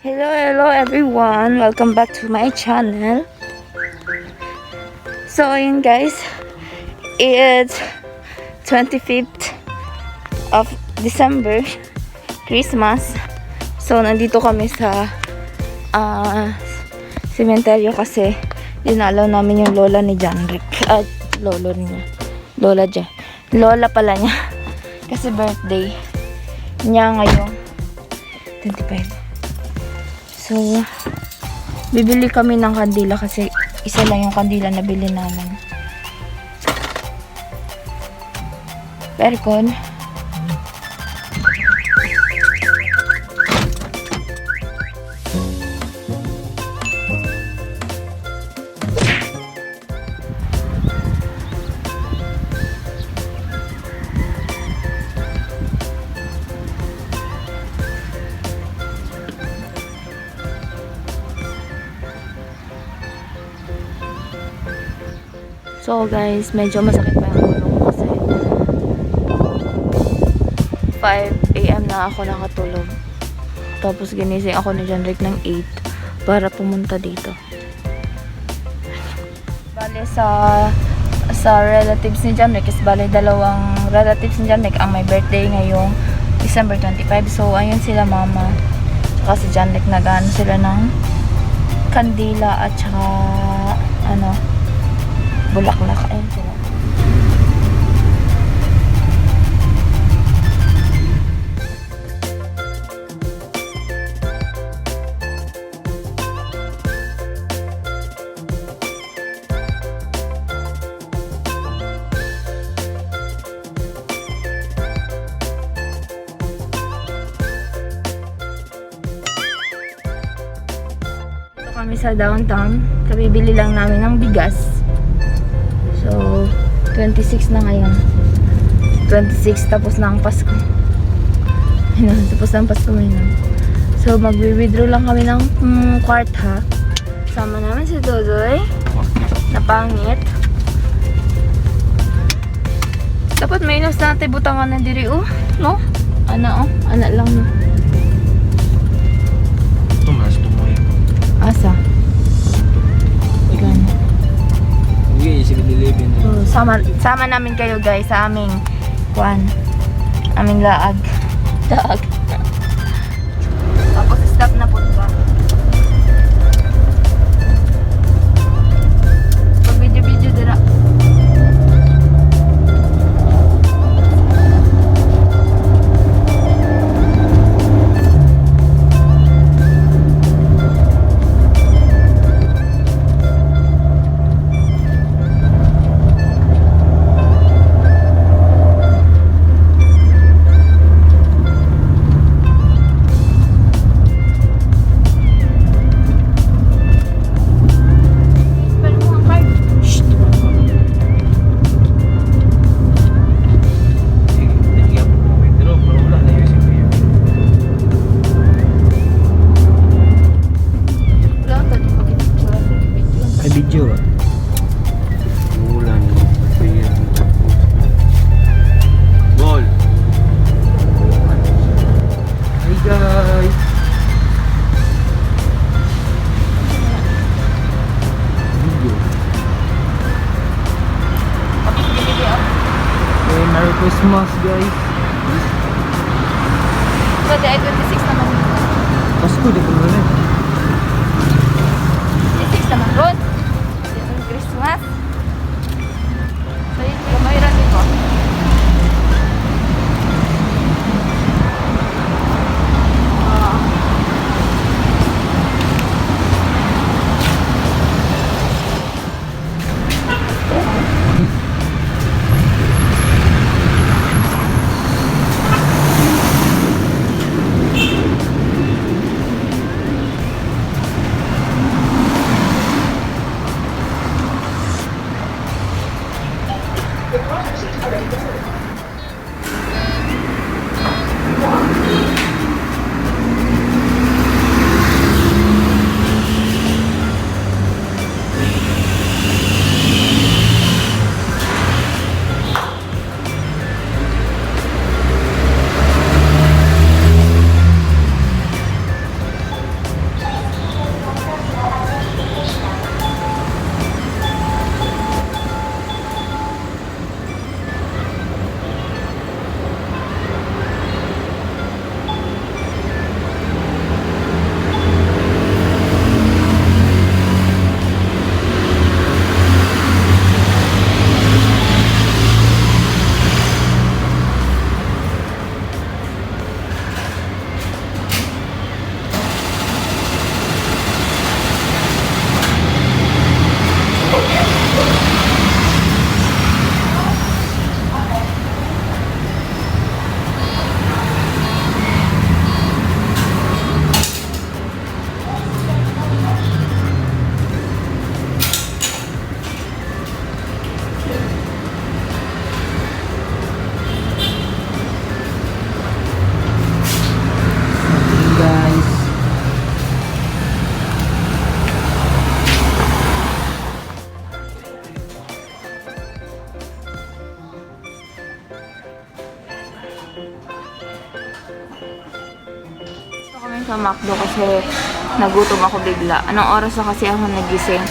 Hello everyone. Welcome back to my channel. So, ayun guys. It's 25th of December. Christmas. So, nandito kami sa sementeryo kasi dinalaw namin yung lola ni Janrick. Lolo niya. Lola pala niya. Kasi birthday niya ngayong 25. So, bibili kami ng kandila kasi isa lang yung kandila na bili namin. Percon. So guys, medyo masakit pa yung ulo ko kasi 5 AM na ako nakatulog. Tapos ginising ako ni Janrick ng 8 para pumunta dito. Bale sa relatives ni Janrick is bale dalawang relatives ni Janrick ang may birthday ngayong December 25. So ayun sila mama tsaka si Janrick, nag-ano sila ng kandila at saka bulaklak. Ayun sila. Dito kami sa downtown. Kabibili lang namin ng bigas. So, 26 na ngayon. 26, tapos na ang Pasko. Ayun, tapos na ang Pasko ngayon. So, mag-withdraw lang kami ng kwarta. Sama namin si Dodoy. Napangit. Dapat may inos natin butangan na diri, no? Ana lang. Ito, mas tumoy. Asa? Gana. Okay, 7-Eleven. So, sama namin kayo guys sa aming aming laag. Tapos stop na po ba? Pag video dira. Video. Ulan. Gol. Hi guys. Video. Okay, Merry Christmas guys. Pwede ay 26 naman. Pasko di ko rin. 26 naman ron. Christmas. So, yun yung mayroon dito. McDo kasi nagutom ako bigla. Anong oras na kasi ako nagising?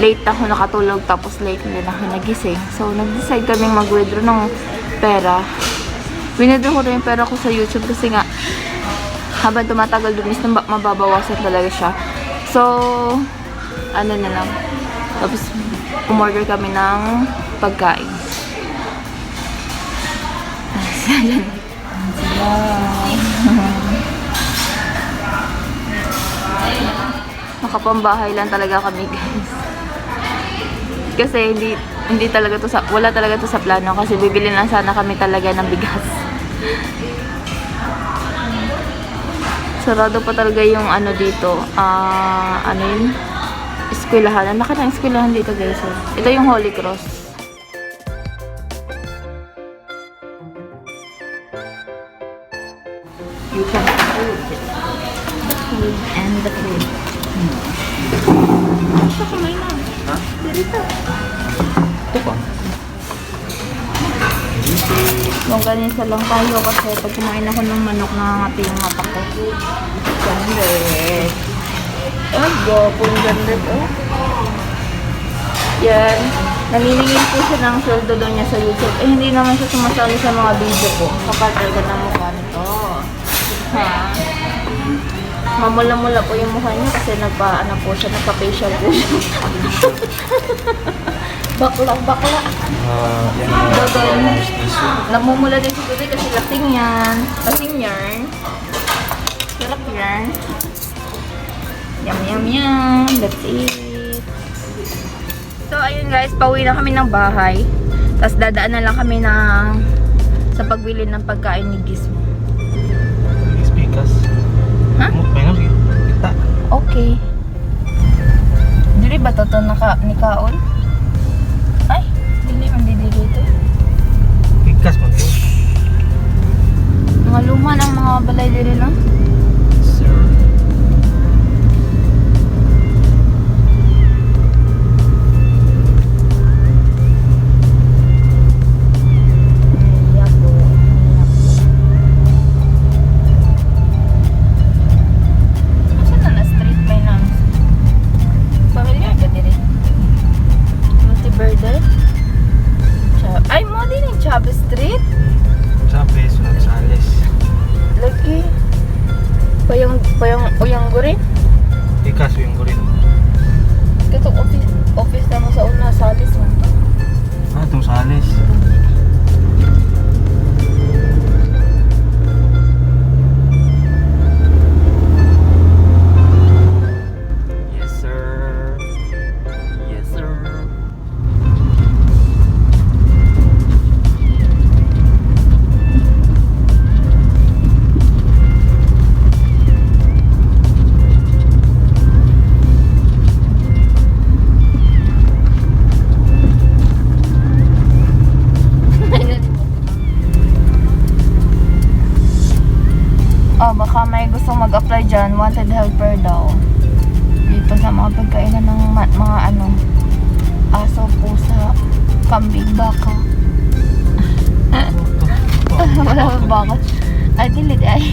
Late ako nakatulog tapos late din ako nagising. So, nag-decide kaming mag-withdraw ng pera. Withdraw ko na yung pera ko sa YouTube kasi nga habang tumatagal dumis na mababawasan talaga siya. So, ano na lang. Tapos, umorder kami ng pagkain. Nakapambahay lang talaga kami, guys. Kasi hindi talaga to wala talaga to sa plano kasi bibili lang sana kami talaga ng bigas. Sarado pa talaga yung ano dito. Ano yun? Eskwelahan. Ang laki ng eskwelahan dito, guys. Ito yung Holy Cross. You can food. The food and the food. Ito, kumain na. Ha? Dito. Ito pa. Longganisa lang tayo kasi pag kumain ako ng manok, nangangati yung mata ko. Gandit. Oh, gopong gandit. Oh. Yan. Naniningin po siya ng sweldo daw niya sa YouTube. Eh, hindi naman siya sumasali sa mga video ko. Kapag talaga na mukha nito. Ha? Mamula-mula po yung mukha niya kasi nagpa-facial po siya. Bakla. Yan Dodon. yung tissue. Namumula din si Tutoy kasi lasing yan. Lasing yarn. Sarap yan. Yum. That's it. So, ayun guys. Pauwi na kami ng bahay. Tapos dadaan na lang kami sa pagbili ng pagkain ni Gizmo. Speakers. Ha? Mayroon sige. Kita. Okay. Dili ba ito ni Kaon? Ay, dili man dito. Pikas man to. Mga luma ng mga balay dili no? Sir. Asa na street may nang? Familiar ka diri? Monteverde? Ay, mo din yung Chavez Street? Sabi, sunod sa alis. Lagi. Uyang gurin? Pikas yung gurin. Ito office na mo sa una, salis man to. Itong sa alis. Yes, sir. Yes, sir. Oh, baka may gustong mag-apply dyan, wanted helper daw. Dito sa mga pagkainan ng mga aso, pusa, kambing, baka. Wala ba baka? Ay, dilid ay.